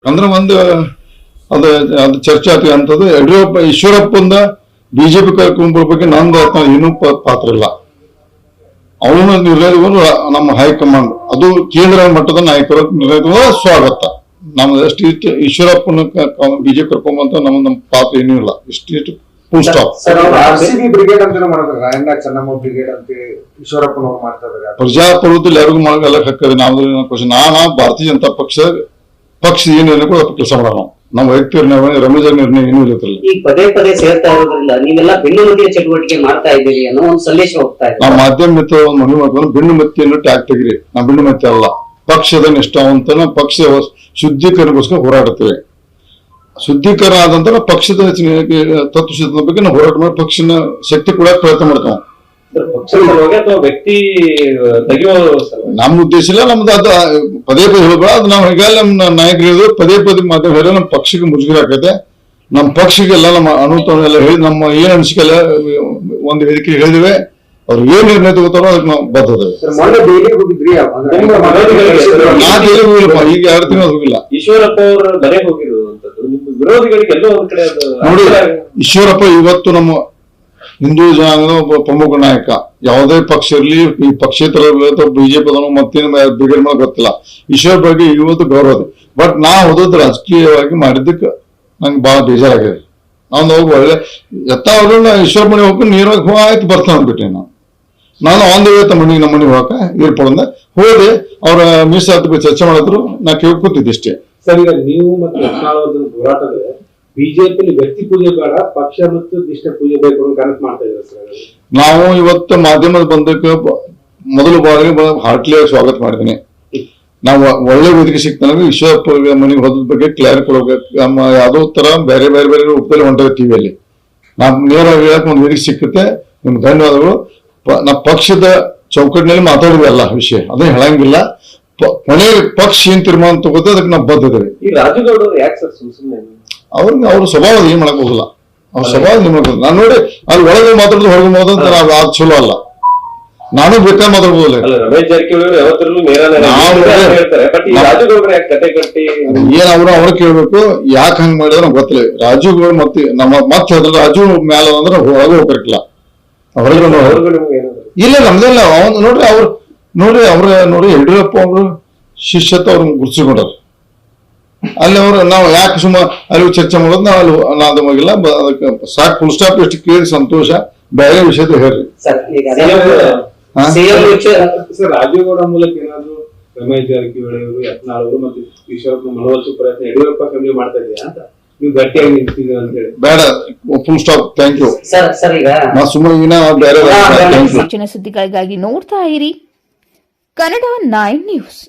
ಅಂದ್ರೆ ಒಂದು ಅದು ಚರ್ಚೆ ಆಗ್ತದೆ ಅಂತದ್ದು. ಯಡಿಯೂರಪ್ಪ ಈಶ್ವರಪ್ಪಂದ ಬಿಜೆಪಿ ಕರ್ಕೊಂಡ್ಬರ ಬಗ್ಗೆ ನಂದು ಏನೂ ಪಾತ್ರ ಇಲ್ಲ. ಅವನ ನಿರ್ಣಯಗಳು ನಮ್ಮ ಹೈಕಮಾಂಡ್, ಅದು ಕೇಂದ್ರ ಮಟ್ಟದ ನಾಯಕರ ನಿರ್ಣಯ ಸ್ವಾಗತ. ನಮ್ದು ಎಷ್ಟು ಈಶ್ವರಪ್ಪನ ಬಿಜೆಪಿ ಕರ್ಕೊಂಬಂತ ನಮ್ಮ ಪಾತ್ರ ಏನೂ ಇಲ್ಲ. ಇಷ್ಟು ಫುಲ್ ಸ್ಟಾಪ್. ಬ್ರಿಗೇಡ್ ಅಂತ ಮಾಡಿದ್ರೆ ಚೆನ್ನಮ್ಮ ಬ್ರಿಗೇಡ್ ಅಂತ ಈಶ್ವರಪ್ಪನವ್ರು ಮಾಡ್ತಾ ಇದ್ದಾರೆ. ಪ್ರಜಾಪ್ರಭುತ್ವ ಯಾರಿಗೂ ಮಾಡಲ್ಲ ಹಾಕದೆ. ನಾವು ಭಾರತೀಯ ಜನತಾ ಪಕ್ಷ ಏನು ಕೆಲಸ ಮಾಡೋಣ. ನಮ್ಮ ವೈಯಕ್ತಿಕ ನಿರ್ಣಯ ರಮೇಶ್ ನಿರ್ಣಯ ಏನೂ ಇರುತ್ತಿಲ್ಲ. ಈಗ ಪದೇ ಪದೇ ಸೇರ್ತಾ ಇರೋದ್ರಿಂದ ನೀವೆಲ್ಲ ಭಿನ್ನಮತೀಯ ಚಟುವಟಿಕೆ ಮಾಡ್ತಾ ಇದ್ದೀರಿ ಅನ್ನೋ ಒಂದು ಸಂದೇಶ ಹೋಗ್ತಾ ಇದೆ. ನಾವು ಮಾಧ್ಯಮ ಮಿತ್ರ ಒಂದು ಮನವಿ ಮಾಡ್ಕೊಂಡು ಭಿನ್ನಮತಿಯನ್ನು ಟ್ಯಾಗ್ ತೆಗಿರಿ. ನಾವು ಭಿನ್ನಮತಿ ಅಲ್ಲ, ಪಕ್ಷದ ನಿಷ್ಠಾವಂತನ ಪಕ್ಷ ಶುದ್ಧೀಕರಣಕ್ಕೋಸ್ಕರ ಹೋರಾಡುತ್ತೇವೆ. ಶುದ್ಧೀಕರಣ ಆದಂತರ ಪಕ್ಷದ ತತ್ವಶಾಸ್ತ್ರದ ಬಗ್ಗೆ ನಾವು ಹೋರಾಟ ಮಾಡಿ ಪಕ್ಷನ ಶಕ್ತಿ ಕೂಡ ಪ್ರಯತ್ನ ಮಾಡ್ತೇವೆ. ವ್ಯಕ್ತಿ ನಮ್ಮ ಉದ್ದೇಶ ಇಲ್ಲ. ನಮ್ದು ಅದು ಪದೇ ಪದೇ ಹೇಳ್ಬೇಡ. ಅದು ನಾವು ಈಗಾಗಲೇ ನಮ್ಮ ನಾಯಕರು ಹೇಳಿದ್ರು, ಪದೇ ಪದೇ ಮಾಧ್ಯಮ ಹೇಳಿದ್ರೆ ನಮ್ಮ ಪಕ್ಷಕ್ಕೆ ಮುಜುಗರ ಆಕೈತೆ. ನಮ್ಮ ಪಕ್ಷಕ್ಕೆಲ್ಲ ನಮ್ಮ ಅನುತನ ಎಲ್ಲ ಹೇಳಿ ನಮ್ಮ ಏನ್ ಅನಿಸಿಕೆ ಎಲ್ಲ ಒಂದು ವೇದಿಕೆ ಹೇಳಿದಿವೆ. ಅವ್ರು ಏನ್ ನಿರ್ಣಯ ತಗೋತಾರೋ ಅದಕ್ಕೆ ನಾವು ಬದ್ಧದೇವೆ. ಈಗ 2 ತಿಂಗಳು ಹೋಗಿಲ್ಲ. ಈಶ್ವರಪ್ಪ ಅವರು ಮನೆ ಹೋಗಿರುವಂತದ್ದು ನಿಮ್ಮ ವಿರೋಧಿಗಳಿಗೆ ಎಲ್ಲೋ ಒಂದ್ ಕಡೆ ನೋಡಿ, ಈಶ್ವರಪ್ಪ ಇವತ್ತು ನಮ್ಮ ಹಿಂದೂ ಜನಾಂಗದ ಒಬ್ಬ ಪ್ರಮುಖ ನಾಯಕ. ಯಾವುದೇ ಪಕ್ಷ ಇರಲಿ, ಈ ಪಕ್ಷೇತರ ಬಿಜೆಪಿ ಮತ್ತೇನು ಬ್ರಿಗೇಡ್ ಮಾಡೋ ಗೊತ್ತಿಲ್ಲ. ಈಶ್ವರ ಬಗ್ಗೆ ಇವತ್ತು ಗೌರವ ಇದೆ. ಬಟ್ ನಾವು ಹೋದದ್ದು ರಾಜಕೀಯವಾಗಿ ಮಾಡಿದ್ದಕ್ಕೆ ನಂಗೆ ಬಹಳ ಬೇಜಾರಾಗಿದೆ. ನಾನು ಹೋಗಿ ಒಳ್ಳೆ ಎತ್ತಾವಲ್ಲ ಈಶ್ವರ ಮನೆ ಹೋಗಿ ನೀರಾಗಿ ಆಯ್ತು ಬರ್ತಾನೆ ಅಂದ್ಬಿಟ್ಟೆ. ನಾನು ಆಂಧ್ರ ಮನೆಗೆ ನಮ್ಮ ಮನೆಗೆ ಹೋಗಕ ಏರ್ಪೋರ್ಟ್ ಹೋದೆ. ಅವ್ರ ಮೀಸಲಾತಿ ಚರ್ಚೆ ಮಾಡಿದ್ರು. ನಾ ಕೂತಿದ್ದೆ ಇಷ್ಟೇ. ಸರ್, ಈಗ ನೀವು ಮತ್ತು ಹೋರಾಟದ ಬಿಜೆಪಿ ವ್ಯಕ್ತಿ ಪೂಜೆ ಬೇಡ, ಪಕ್ಷ ಮತ್ತು ದಿಷ್ಟ ಪೂಜೆ ಬೇಕು ಅಂತ ಕನಸು ಮಾಡ್ತಾ ಇದ್ದಾರೆ ಸರ್. ನಾವು ಇವತ್ತು ಮಾಧ್ಯಮದ ಬಂದಕ್ಕೆ ಮೊದಲ ಬಾರಿಗೆ ಹಾರ್ಟ್ಲಿ ಸ್ವಾಗತ ಮಾಡಿದ್ದೀನಿ. ನಾವು ಒಳ್ಳೆ ವೇದಿಕೆ ಸಿಗ್ತಾನೆ. ಈಶ್ವರಪ್ಪ ಮನೆಗೆ ಹೋದ ಬಗ್ಗೆ ಕ್ಲಿಯರ್ ಕೊಡಬೇಕು. ನಮ್ಮ ಯಾವುದೋ ತರ ಬೇರೆ ಬೇರೆ ಬೇರೆ ರೂಪದಲ್ಲಿ ಹೊಂಟಿದೆ ಟಿವಿಯಲ್ಲಿ. ನಾವು ನೇರವಾಗಿ ಹೇಳಕ್ ಒಂದು ವೇದಿಕೆ ಸಿಕ್ಕುತ್ತೆ. ನಿಮ್ಗೆ ಧನ್ಯವಾದಗಳು. ನಾವು ಪಕ್ಷದ ಚೌಕಟ್ಟಿನಲ್ಲಿ ಮಾತಾಡಿದ್ವಲ್ಲ ವಿಷಯ, ಅದೇ ಹೇಳಂಗಿಲ್ಲ. ಕೊನೆಗೆ ಪಕ್ಷ ಏನ್ ತೀರ್ಮಾನ ತಗೋತದೆ ಅದಕ್ಕೆ ನಾವು ಬದ್ಧದೇವೆ. ಈ ರಾಜಗೌಡರು ಯಾಕೆ ಸರ್ ಸುಮ್ಮನೆ ಅವ್ರ ಸ್ವಭಾವ ಏನ್ ಮಾಡಕ್ ಹೋಗಲ್ಲ. ಅವ್ರ ಸ್ವಭಾವ ಏನ್ ಮಾಡಕ್ ನಾನು ನೋಡಿ ಅಲ್ಲಿ ಒಳಗೆ ಮಾತಾಡೋದು ಹೊರಗೆ ಮಾತಾಡ್ತಾರೆ. ಅದು ಚಲೋ ಅಲ್ಲ. ನಾನು ಬೇಕಾದ್ರೆ ಮಾತಾಡ್ಬೋದಲ್ಲ. ರಮೇಶ್ ಜಾರಕಿಹೊಳಿ ಯಾವತ್ತೂ ಏನ್ ಅವ್ರ ಕೇಳ್ಬೇಕು. ಯಾಕೆ ಹಂಗ್ ಮಾಡಿದ್ರೆ ನಮ್ಗೆ ಗೊತ್ತಿಲ್ಲ. ರಾಜುಗೌಡ ಮತ್ತೆ ಮತ್ತೆ ಹೇಳಿದ್ರೆ ರಾಜು ಮ್ಯಾಲ ಅಂದ್ರೆ ಹೊರಗೆ ಹೋಗಿರ್ಕಿಲ್ಲ. ಹೊರಗೆ ಇಲ್ಲ ನಮ್ದೆಲ್ಲ ಅವ್ನು ನೋಡ್ರಿ ಯಡಿಯೂರಪ್ಪ ಅವರು ಶಿಷ್ಯತ್ವ ಅವ್ರನ್ನ ಗುರುತಿಸ್ಕೊಂಡ್ರ. ಅಲ್ಲಿ ಅವ್ರು ನಾವು ಯಾಕೆ ಅಲ್ಲಿ ಚರ್ಚೆ ಮಾಡೋದು ನಾವು ಅಲ್ಲಿ ಅನಾದ ಹೋಗಿಲ್ಲ. ಅದಕ್ಕೆ ಸಾಕು, ಫುಲ್ ಸ್ಟಾಪ್. ಎಷ್ಟು ಕೇಳಿ ಸಂತೋಷ. ಬೇರೆ ವಿಷಯದ ಹೇಳ್ರಿ. ಸರ್, ರಾಜೇಗೌಡ ಮೂಲಕ ಏನಾದ್ರು ರಮೇಶ್ ಜಾರಕಿಹೊಳಿ ಅವರು, ಯತ್ನಾಳ್ ಅವರು ಮತ್ತು ಈಶ್ವರಪ್ಪ ಮನವೊಲಿಸುವ ಪ್ರಯತ್ನ ಯಡಿಯೂರಪ್ಪ ಫ್ಯಾಮಿಲಿ ಮಾಡ್ತಾ ಇದೆಯಾ ಅಂತ ನೀವು ಗಟ್ಟಿಯಾಗಿ ನಿಂತಿದ್ದೀರ ಅಂತ ಹೇಳಿ? ಬೇಡ, full stop. Thank you. Sir ಈಗ ಸುಮ್ಮನೆ ಹೆಚ್ಚಿನ ಸುದ್ದಿಗಳಿಗಾಗಿ ನೋಡ್ತಾ ಇರಿ ಕನ್ನಡ 9 ನ್ಯೂಸ್.